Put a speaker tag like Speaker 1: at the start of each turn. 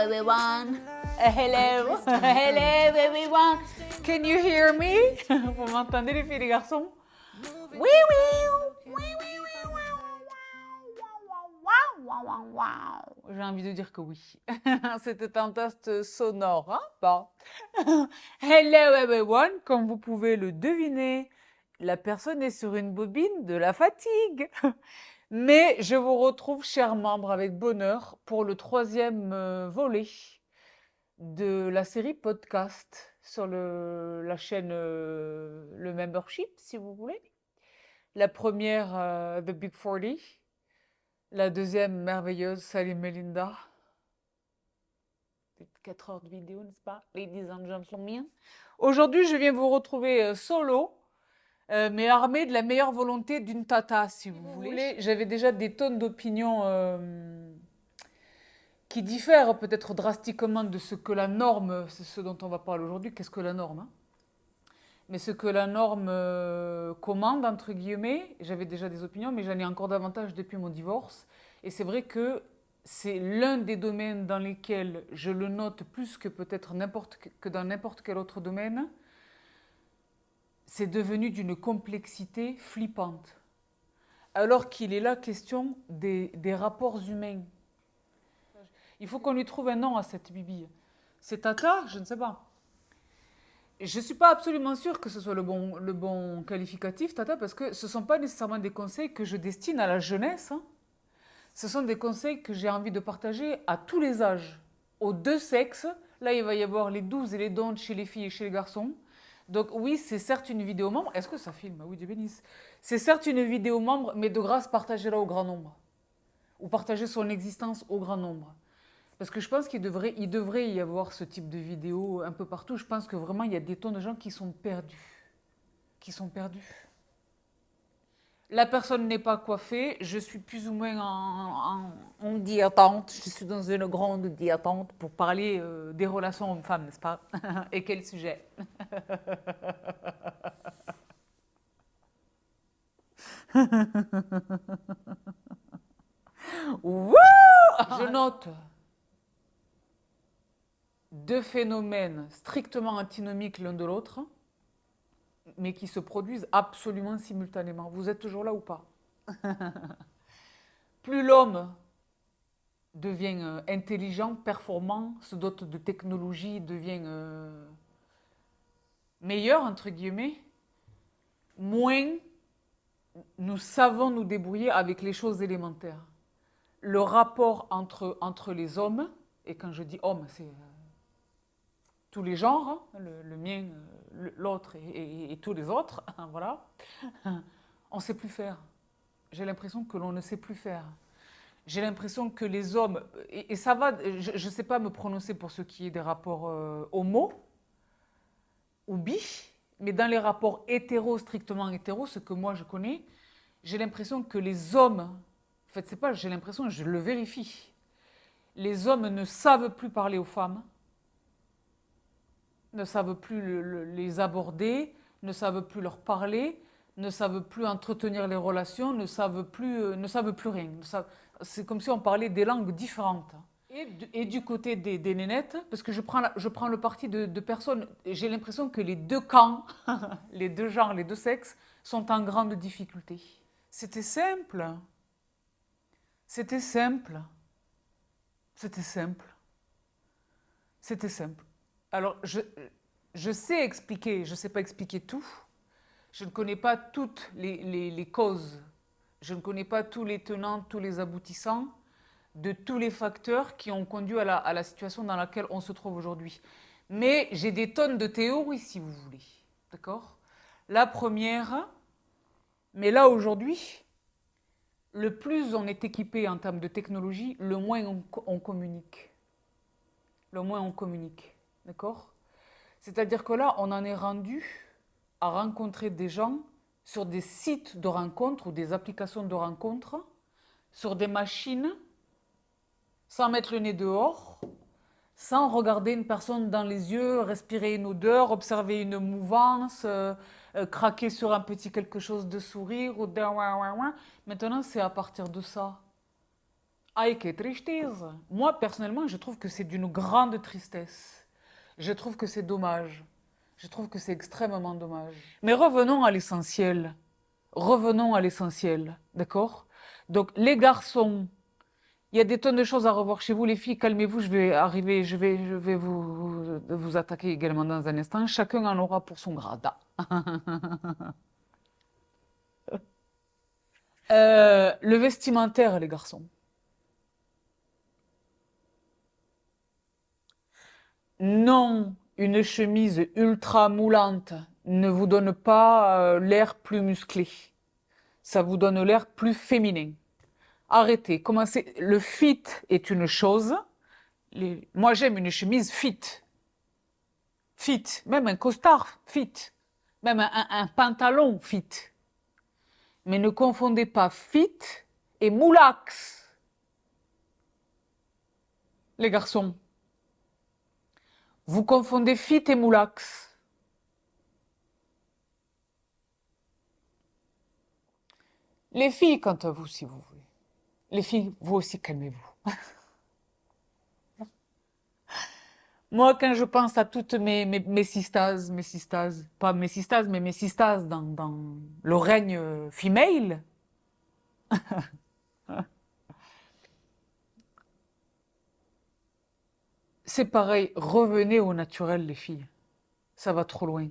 Speaker 1: everyone. Hello, hello everyone. Can you hear me? Vous m'entendez les filles et les garçons? Oui, oui. J'ai envie de dire que oui. C'était un test sonore, hein? Bon. Hello everyone. Comme vous pouvez le deviner, la personne est sur une bobine de la fatigue. Mais je vous retrouve, chers membres, avec bonheur pour le troisième volet de la série podcast sur la chaîne le membership, si vous voulez. La première, The Big 40. La deuxième, merveilleuse, Salim Melinda. 4 heures de vidéo, n'est-ce pas, ladies and gentlemen? Aujourd'hui, je viens vous retrouver solo, mais armée de la meilleure volonté d'une tata, si vous voulez. J'avais déjà des tonnes d'opinions qui diffèrent peut-être drastiquement de ce que la norme, c'est ce dont on va parler aujourd'hui. Qu'est-ce que la norme, hein? Mais ce que la norme commande, entre guillemets, j'avais déjà des opinions, mais j'en ai encore davantage depuis mon divorce. Et c'est vrai que c'est l'un des domaines dans lesquels je le note plus que peut-être que dans n'importe quel autre domaine. C'est devenu d'une complexité flippante. Alors qu'il est là question des rapports humains. Il faut qu'on lui trouve un nom à cette bibille. C'est tata? Je ne sais pas. Je ne suis pas absolument sûre que ce soit le bon qualificatif, tata, parce que ce ne sont pas nécessairement des conseils que je destine à la jeunesse. Hein. Ce sont des conseils que j'ai envie de partager à tous les âges, aux deux sexes. Là, il va y avoir les 12 et les dons chez les filles et chez les garçons. Donc oui, c'est certes une vidéo membre. Est-ce que ça filme? Oui, Dieu bénisse. C'est certes une vidéo membre, mais de grâce, partagez-la au grand nombre. Ou partagez son existence au grand nombre. Parce que je pense qu'il devrait y avoir ce type de vidéo un peu partout. Je pense que vraiment, il y a des tonnes de gens qui sont perdus. Qui sont perdus. La personne n'est pas coiffée. Je suis plus ou moins en diattente. Je suis dans une grande diattente pour parler des relations hommes-femmes, n'est-ce pas? Et quel sujet? Wouh! Je note deux phénomènes strictement antinomiques l'un de l'autre, mais qui se produisent absolument simultanément. Vous êtes toujours là ou pas? Plus l'homme devient intelligent, performant, se dote de technologie, devient meilleur, entre guillemets, moins nous savons nous débrouiller avec les choses élémentaires. Le rapport entre les hommes, et quand je dis homme, c'est tous les genres, hein, le mien, l'autre et tous les autres, voilà, on ne sait plus faire. J'ai l'impression que l'on ne sait plus faire. J'ai l'impression que les hommes, et ça va, je ne sais pas me prononcer pour ce qui est des rapports homo ou bi, mais dans les rapports hétéros, strictement hétéros, ce que moi je connais, j'ai l'impression que les hommes, en fait c'est pas j'ai l'impression, je le vérifie, les hommes ne savent plus parler aux femmes, ne savent plus les aborder, ne savent plus leur parler, ne savent plus entretenir les relations, ne savent plus rien. C'est comme si on parlait des langues différentes. Et du côté des nénettes, parce que je prends le parti de personnes, j'ai l'impression que les deux camps, les deux genres, les deux sexes, sont en grande difficulté. C'était simple. C'était simple. C'était simple. C'était simple. Alors, je sais expliquer, je ne sais pas expliquer tout. Je ne connais pas toutes les causes. Je ne connais pas tous les tenants, tous les aboutissants de tous les facteurs qui ont conduit à la situation dans laquelle on se trouve aujourd'hui. Mais j'ai des tonnes de théories, si vous voulez. D'accord? La première, mais là aujourd'hui, le plus on est équipé en termes de technologie, le moins on communique. Le moins on communique. D'accord? C'est-à-dire que là, on en est rendu à rencontrer des gens sur des sites de rencontres ou des applications de rencontres, sur des machines, sans mettre le nez dehors, sans regarder une personne dans les yeux, respirer une odeur, observer une mouvance, craquer sur un petit quelque chose de sourire ou d'un ouin ouin ouin. Maintenant, c'est à partir de ça. Aïe, quelle tristesse. Moi, personnellement, je trouve que c'est d'une grande tristesse. Je trouve que c'est dommage. Je trouve que c'est extrêmement dommage. Mais revenons à l'essentiel. Revenons à l'essentiel, d'accord? Donc, les garçons, il y a des tonnes de choses à revoir chez vous. Les filles, calmez-vous, je vais arriver, je vais vous attaquer également dans un instant. Chacun en aura pour son grade. Le vestimentaire, les garçons. Non, une chemise ultra moulante ne vous donne pas l'air plus musclé. Ça vous donne l'air plus féminin. Arrêtez. Commencez. Le fit est une chose. Moi, j'aime une chemise fit. Fit. Même un costard fit. Même un pantalon fit. Mais ne confondez pas fit et moulax, les garçons. Vous confondez fit et moulax. Les filles, quant à vous, si vous voulez. Les filles, vous aussi, calmez-vous. Moi, quand je pense à toutes mes sistas, pas mes sistas, mais mes sistas dans le règne female, c'est pareil, revenez au naturel, les filles. Ça va trop loin.